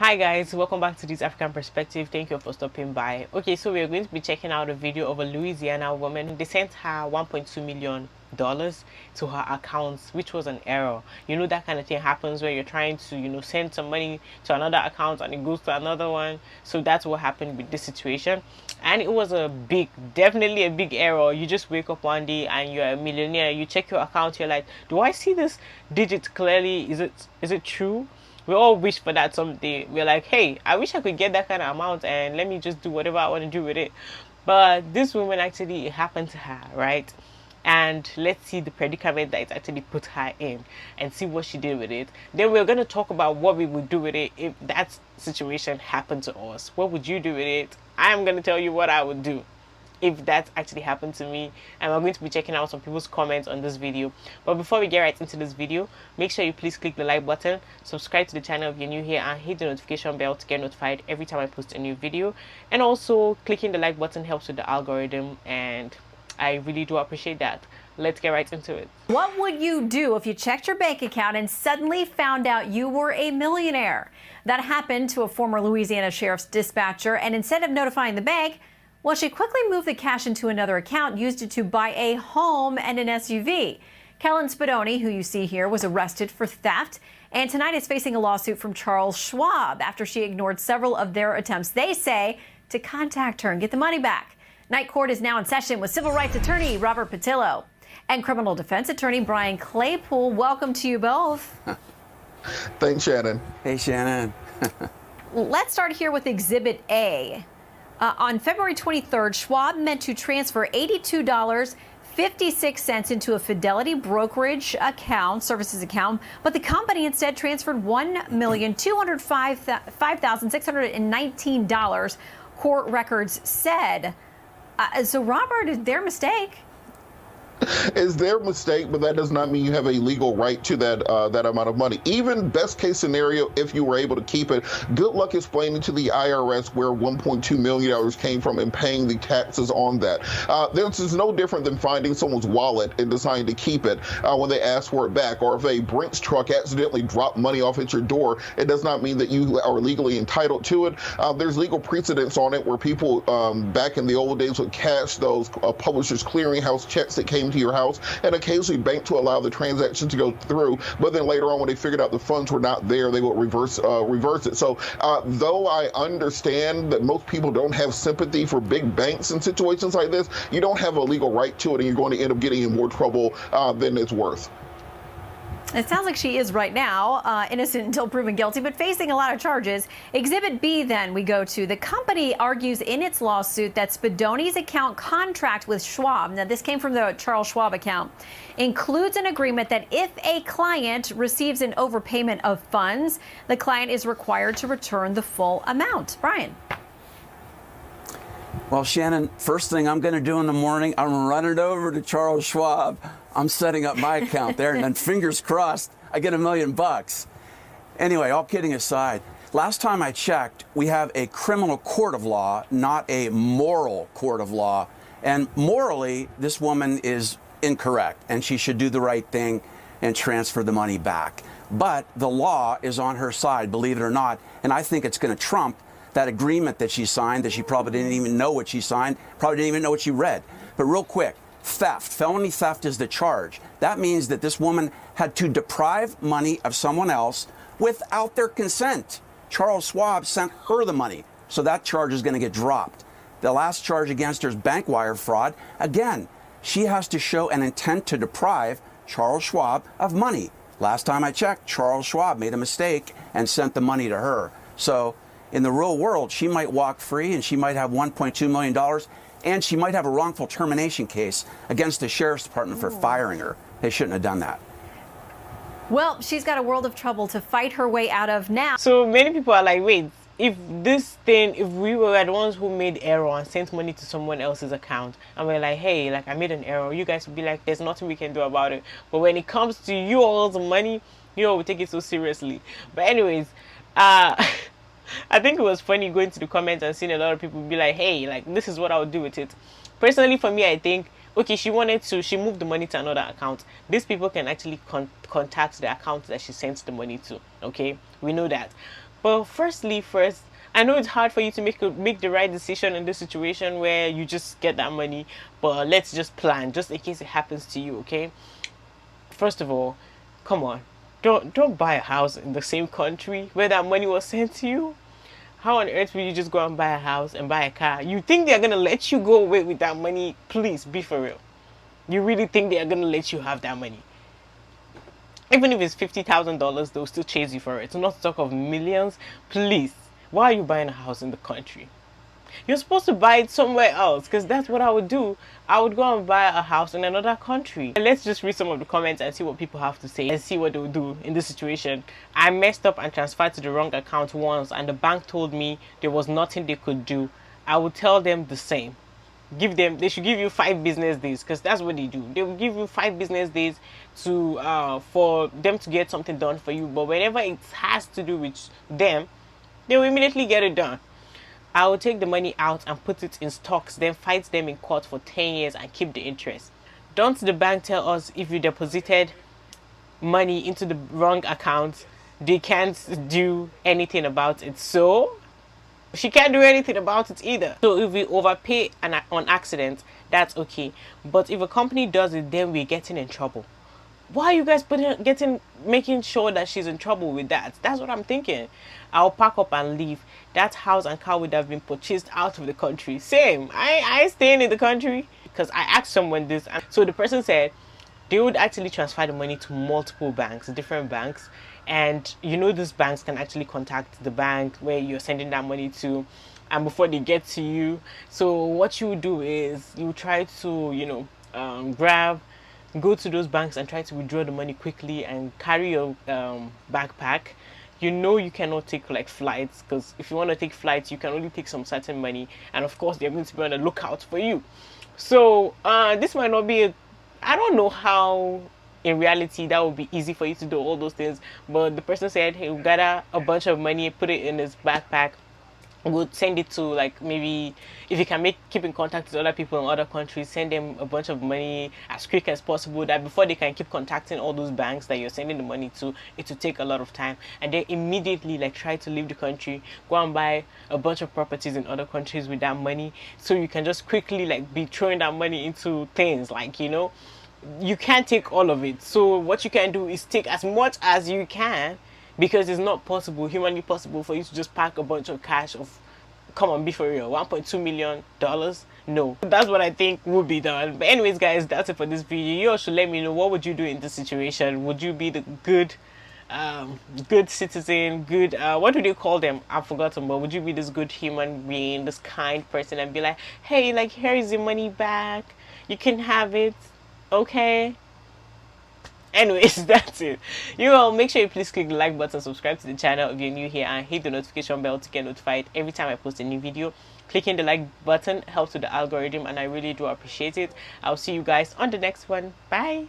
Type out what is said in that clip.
Hi guys, welcome back to this African Perspective. Thank you for stopping by. Okay, so we're going to be checking out a video of a Louisiana woman. They sent her $1.2 million to her accounts, which was an error. You know, that kind of thing happens where you're trying to, send some money to another account and it goes to another one. So that's what happened with this situation. And it was definitely a big error. You just wake up one day and you're a millionaire. You check your account, you're like, do I see this digit clearly? Is it true? We all wish for that someday. We're like, hey, I wish I could get that kind of amount and let me just do whatever I want to do with it. But this woman actually, it happened to her, right? And let's see the predicament that it actually put her in and see what she did with it. Then we're going to talk about what we would do with it if that situation happened to us. What would you do with it? I'm going to tell you what I would do if that actually happened to me, and we're going to be checking out some people's comments on this video. But before we get right into this video, make sure you please click the like button, subscribe to the channel if you're new here, and hit the notification bell to get notified every time I post a new video. And also clicking the like button helps with the algorithm, and I really do appreciate that. Let's get right into it. What would you do if you checked your bank account and suddenly found out you were a millionaire? That happened to a former Louisiana sheriff's dispatcher, and instead of notifying the bank, well, she quickly moved the cash into another account, used it to buy a home and an SUV. Kellen Spadoni, who you see here, was arrested for theft and tonight is facing a lawsuit from Charles Schwab after she ignored several of their attempts, they say, to contact her and get the money back. Night court is now in session with civil rights attorney Robert Patillo and criminal defense attorney Brian Claypool. Welcome to you both. Thanks, Shannon. Hey, Shannon. Let's start here with Exhibit A. On February 23rd, Schwab meant to transfer $82.56 into a Fidelity brokerage account, services account, but the company instead transferred $1,205,619, court records said. So, Robert, is their mistake? Is their mistake, but that does not mean you have a legal right to that amount of money. Even best case scenario, if you were able to keep it, good luck explaining to the IRS where $1.2 million came from and paying the taxes on that. This is no different than finding someone's wallet and deciding to keep it when they ask for it back. Or if a Brinks truck accidentally dropped money off at your door, it does not mean that you are legally entitled to it. There's legal precedents on it where people back in the old days would cash those publishers clearinghouse checks that came to your house and occasionally bank to allow the transaction to go through, but then later on when they figured out the funds were not there, they would reverse it. So though I understand that most people don't have sympathy for big banks in situations like this, you don't have a legal right to it and you're going to end up getting in more trouble than it's worth. It sounds like she is right now, innocent until proven guilty, but facing a lot of charges. Exhibit B, then, we go to. The company argues in its lawsuit that Spadoni's account contract with Schwab, now this came from the Charles Schwab account, includes an agreement that if a client receives an overpayment of funds, the client is required to return the full amount. Brian. Well, Shannon, first thing I'm going to do in the morning, I'm running over to Charles Schwab. I'm setting up my account there, and then fingers crossed, I get $1 million. Anyway, all kidding aside, last time I checked, we have a criminal court of law, not a moral court of law. And morally, this woman is incorrect, and she should do the right thing and transfer the money back. But the law is on her side, believe it or not, and I think it's going to trump that agreement that she signed, that she probably didn't even know what she signed, probably didn't even know what she read. But real quick, theft, felony theft is the charge. That means that this woman had to deprive money of someone else without their consent. Charles Schwab sent her the money, so that charge is going to get dropped. The last charge against her is bank wire fraud. Again, she has to show an intent to deprive Charles Schwab of money. Last time I checked, Charles Schwab made a mistake and sent the money to her. So in the real world, she might walk free and she might have $1.2 million and she might have a wrongful termination case against the sheriff's department for firing her. They shouldn't have done that. Well, she's got a world of trouble to fight her way out of now. So many people are like, wait, if we were the ones who made error and sent money to someone else's account and we're like, hey, like I made an error, you guys would be like, there's nothing we can do about it. But when it comes to you all's money, we take it so seriously. But anyways, I think it was funny going to the comments and seeing a lot of people be like, hey, like this is what I would do with it. Personally, for me, I think, okay, she moved the money to another account. These people can actually contact the account that she sent the money to. Okay, we know that. But firstly, first, I know it's hard for you to make the right decision in this situation where you just get that money, but let's just plan just in case it happens to you, okay? First of all, come on. Don't buy a house in the same country where that money was sent to you. How on earth will you just go and buy a house and buy a car? You think they're gonna let you go away with that money? Please be for real. You really think they're gonna let you have that money? Even if it's $50,000, they'll still chase you for it. So not to talk of millions. Please, why are you buying a house in the country? You're supposed to buy it somewhere else, because that's what I would do. I would go and buy a house in another country. And let's just read some of the comments and see what people have to say and see what they would do in this situation. I messed up and transferred to the wrong account once, and the bank told me there was nothing they could do. I would tell them the same. They should give you 5 business days, because that's what they do. They will give you 5 business days to for them to get something done for you. But whenever it has to do with them, they will immediately get it done. I will take the money out and put it in stocks, then fight them in court for 10 years and keep the interest. Don't the bank tell us if you deposited money into the wrong account, they can't do anything about it? So she can't do anything about it either. So if we overpay on accident, that's okay. But if a company does it, then we're getting in trouble. Why are you guys making sure that she's in trouble with that? That's what I'm thinking. I'll pack up and leave. That house and car would have been purchased out of the country. Same. I ain't staying in the country, because I asked someone this, and so the person said they would actually transfer the money to multiple banks, different banks, and these banks can actually contact the bank where you're sending that money to, and before they get to you. So what you do is you try to go to those banks and try to withdraw the money quickly and carry your backpack. You cannot take like flights, because if you want to take flights, you can only take some certain money, and of course they're going to be on the lookout for you. So this might not be I don't know how in reality that would be easy for you to do all those things, but the person said he would gather a bunch of money, put it in his backpack, would send it to, like, maybe if you can keep in contact with other people in other countries, send them a bunch of money as quick as possible, that before they can keep contacting all those banks that you're sending the money to, it will take a lot of time, and then immediately try to leave the country, go and buy a bunch of properties in other countries with that money, so you can just quickly be throwing that money into things, you can't take all of it. So what you can do is take as much as you can, because it's not humanly possible for you to just pack a bunch of cash of, come on, be for real, $1.2 million. No, that's what I think would be done. But anyways, guys, that's it for this video. You all should let me know, what would you do in this situation? Would you be the good citizen, what do they call them? I've forgotten. But would you be this good human being, this kind person, and be like, hey, here is your money back, you can have it, okay? Anyways, that's it. You all, make sure you please click the like button, subscribe to the channel if you're new here, and hit the notification bell to get notified every time I post a new video. Clicking the like button helps with the algorithm, and I really do appreciate it. I'll see you guys on the next one. Bye.